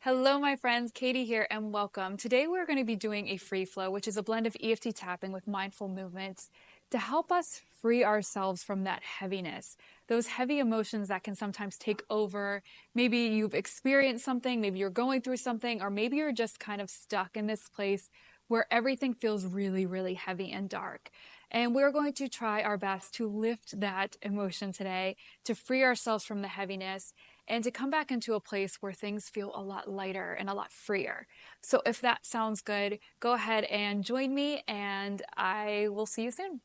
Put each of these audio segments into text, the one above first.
Hello, my friends. Katie here, and welcome. Today, we're going to be doing a free flow, which is a blend of EFT tapping with mindful movements to help us free ourselves from that heaviness, those heavy emotions that can sometimes take over. Maybe you've experienced something, maybe you're going through something, or maybe you're just kind of stuck in this place where everything feels really, really heavy and dark. And we're going to try our best to lift that emotion today, to free ourselves from the heaviness, and to come back into a place where things feel a lot lighter and a lot freer. So if that sounds good, go ahead and join me, and I will see you soon.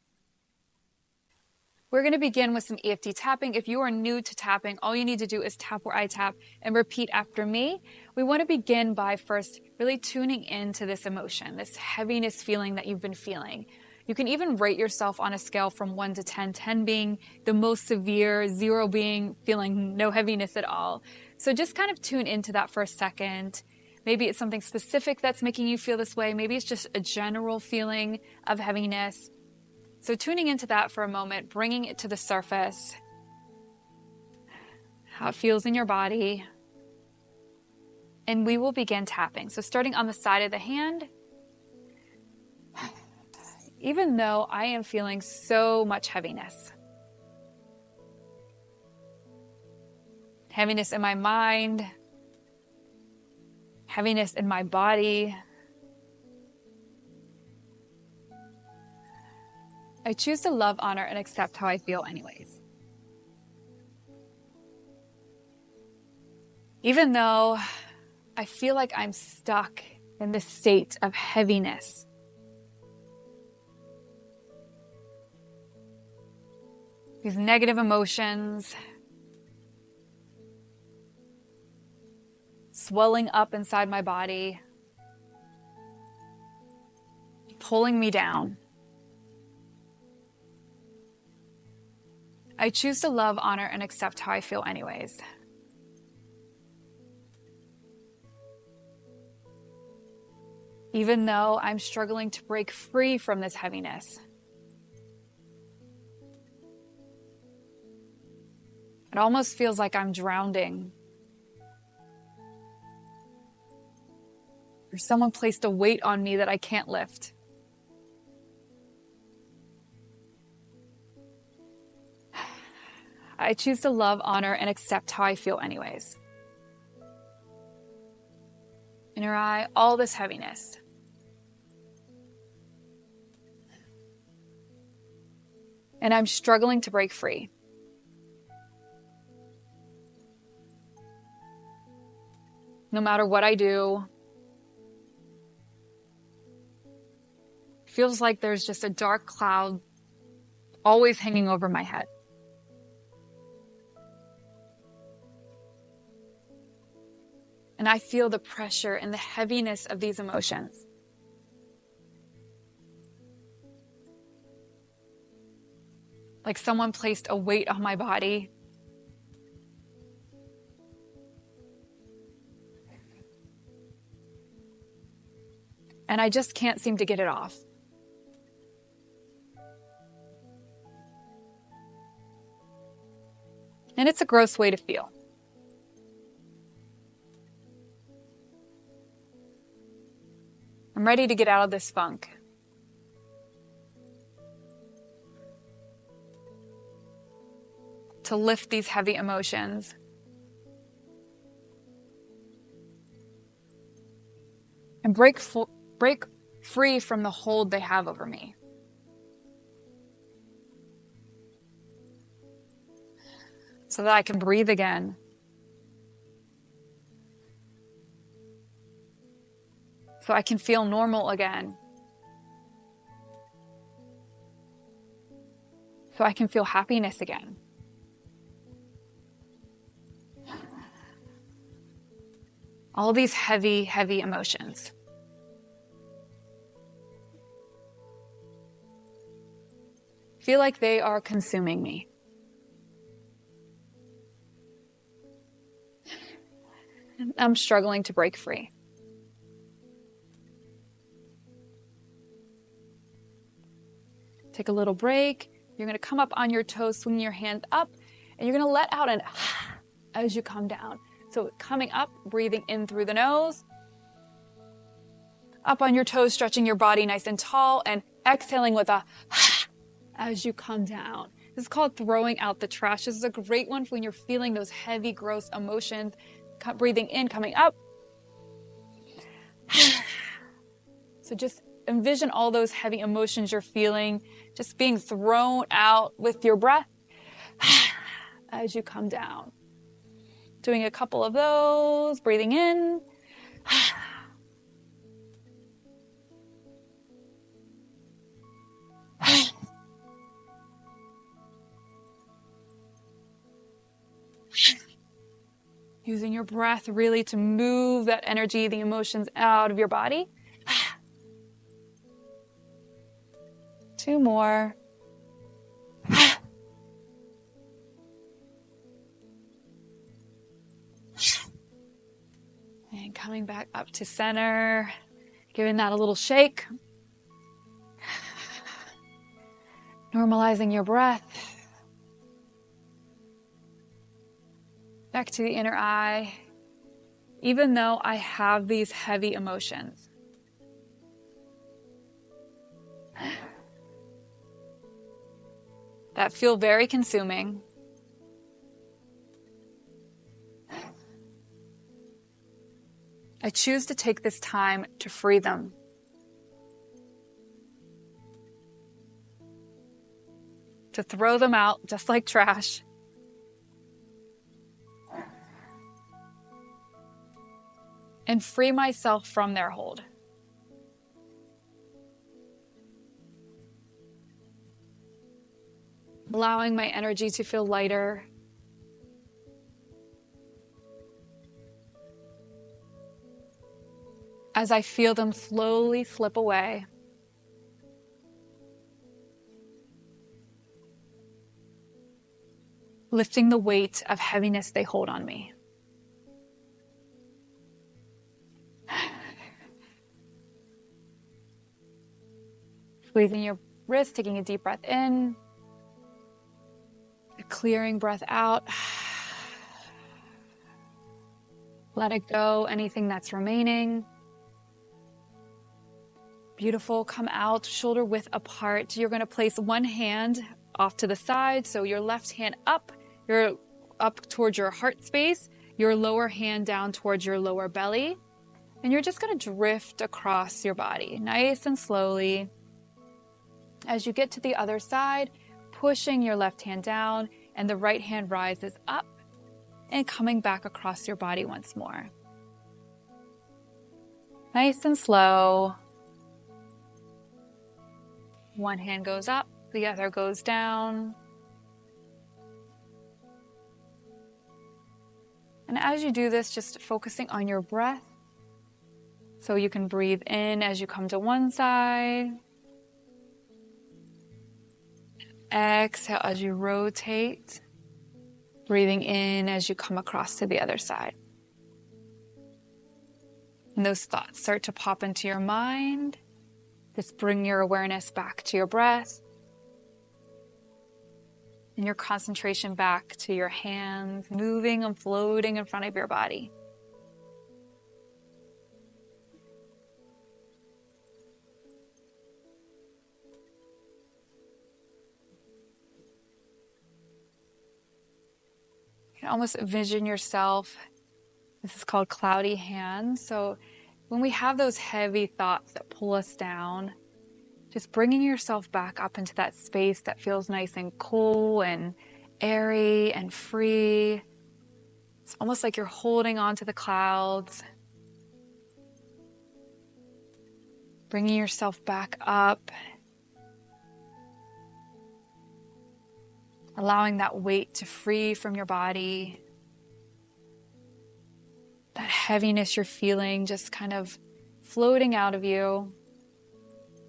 We're going to begin with some EFT tapping. If you are new to tapping, all you need to do is tap where I tap and repeat after me. We want to begin by first really tuning into this emotion, this heaviness feeling that you've been feeling. You can even rate yourself on a scale from 1 to 10, 10 being the most severe, 0 being feeling no heaviness at all. So just kind of tune into that for a second. Maybe it's something specific that's making you feel this way. Maybe it's just a general feeling of heaviness. So tuning into that for a moment, bringing it to the surface, how it feels in your body. And we will begin tapping. So starting on the side of the hand, even though I am feeling so much heaviness in my mind, heaviness in my body, I choose to love, honor, and accept how I feel anyways. Even though I feel like I'm stuck in this state of heaviness, these negative emotions swelling up inside my body, pulling me down. I choose to love, honor, and accept how I feel anyways. Even though I'm struggling to break free from this heaviness. It almost feels like I'm drowning. Or someone placed a weight on me that I can't lift. I choose to love, honor, and accept how I feel anyways. In your eye, all this heaviness. And I'm struggling to break free. No matter what I do, it feels like there's just a dark cloud always hanging over my head. And I feel the pressure and the heaviness of these emotions. Like someone placed a weight on my body. And I just can't seem to get it off. And it's a gross way to feel. I'm ready to get out of this funk. To lift these heavy emotions. And break free from the hold they have over me. So that I can breathe again. So I can feel normal again. So I can feel happiness again. All these heavy, heavy emotions. Feel like they are consuming me. I'm struggling to break free. Take a little break. You're going to come up on your toes, swing your hands up, and you're going to let out an as you come down. So coming up, breathing in through the nose, up on your toes, stretching your body nice and tall, and exhaling with a as you come down. This is called throwing out the trash. This is a great one for when you're feeling those heavy, gross emotions. Breathing in, coming up. So just envision all those heavy emotions you're feeling just being thrown out with your breath as you come down. Doing a couple of those, breathing in. Using your breath really to move that energy, the emotions out of your body. 2 more. And coming back up to center, giving that a little shake. Normalizing your breath. Back to the inner eye. Even though I have these heavy emotions, that feel very consuming, I choose to take this time to free them. To throw them out just like trash. And free myself from their hold. Allowing my energy to feel lighter. As I feel them slowly slip away. Lifting the weight of heaviness they hold on me. Squeezing your wrist, taking a deep breath in. A clearing breath out. Let it go, anything that's remaining. Beautiful, come out, shoulder width apart. You're gonna place one hand off to the side, so your left hand up, you're up towards your heart space, your lower hand down towards your lower belly, and you're just gonna drift across your body, nice and slowly. As you get to the other side, pushing your left hand down, and the right hand rises up, and coming back across your body once more. Nice and slow. One hand goes up, the other goes down. And as you do this, just focusing on your breath. So you can breathe in as you come to one side. Exhale as you rotate. Breathing in as you come across to the other side. And those thoughts start to pop into your mind. Just bring your awareness back to your breath. And your concentration back to your hands, moving and floating in front of your body. You can almost envision yourself, this is called cloudy hands. So when we have those heavy thoughts that pull us down, just bringing yourself back up into that space that feels nice and cool and airy and free. It's almost like you're holding on to the clouds. Bringing yourself back up. Allowing that weight to free from your body. That heaviness you're feeling just kind of floating out of you.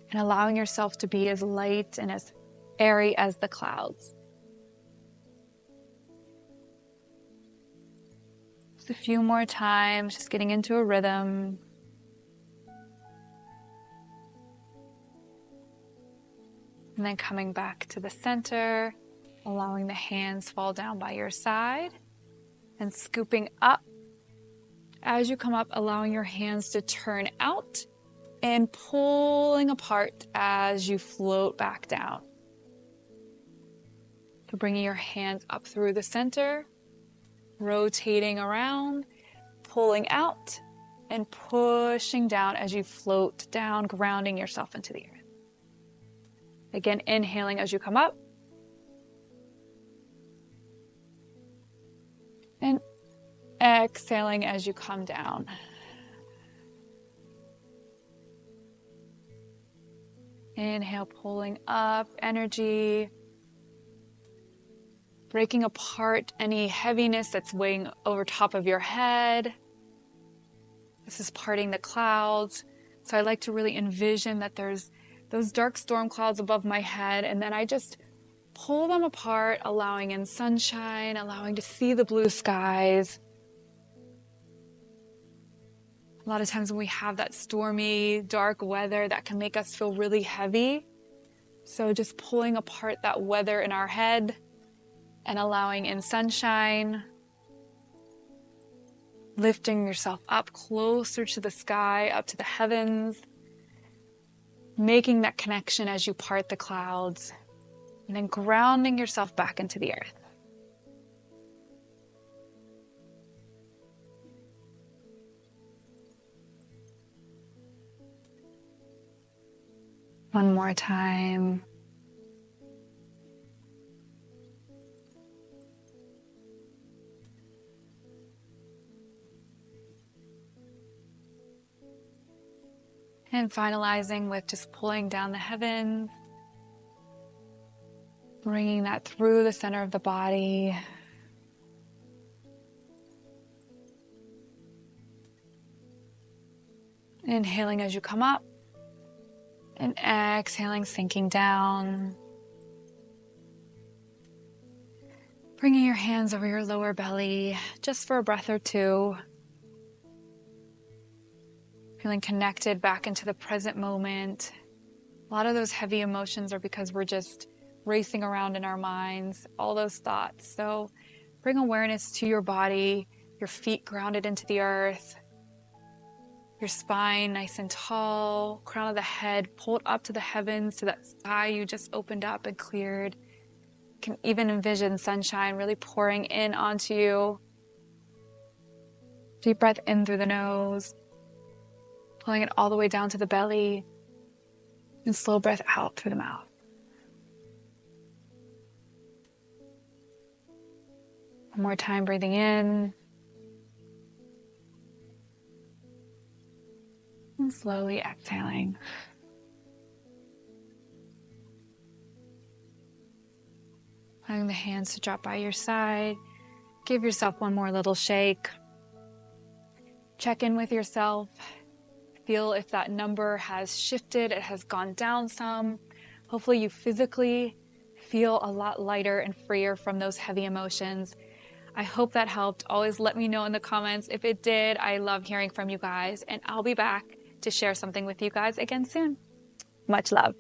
And allowing yourself to be as light and as airy as the clouds. Just a few more times, just getting into a rhythm. And then coming back to the center, allowing the hands fall down by your side and scooping up As you come up, allowing your hands to turn out and pulling apart as you float back down. So bringing your hands up through the center, rotating around, pulling out, and pushing down as you float down, grounding yourself into the earth. Again, inhaling as you come up. And exhaling as you come down. Inhale, pulling up energy, breaking apart any heaviness that's weighing over top of your head. This is parting the clouds. So I like to really envision that there's those dark storm clouds above my head, and then I just pull them apart, allowing in sunshine, allowing to see the blue skies. A lot of times when we have that stormy, dark weather, that can make us feel really heavy. So just pulling apart that weather in our head and allowing in sunshine, lifting yourself up closer to the sky, up to the heavens, making that connection as you part the clouds, and then grounding yourself back into the earth. One more time. And finalizing with just pulling down the heavens, bringing that through the center of the body. Inhaling as you come up, and exhaling, sinking down. Bringing your hands over your lower belly, just for a breath or two. Feeling connected back into the present moment. A lot of those heavy emotions are because we're just racing around in our minds, all those thoughts. So bring awareness to your body, your feet grounded into the earth, your spine nice and tall, crown of the head pulled up to the heavens, to that sky you just opened up and cleared. You can even envision sunshine really pouring in onto you. Deep breath in through the nose, pulling it all the way down to the belly, and slow breath out through the mouth. One more time, breathing in. And slowly exhaling. Allowing the hands to drop by your side. Give yourself one more little shake. Check in with yourself. Feel if that number has shifted, it has gone down some. Hopefully you physically feel a lot lighter and freer from those heavy emotions. I hope that helped. Always let me know in the comments if it did. I love hearing from you guys, and I'll be back to share something with you guys again soon. Much love.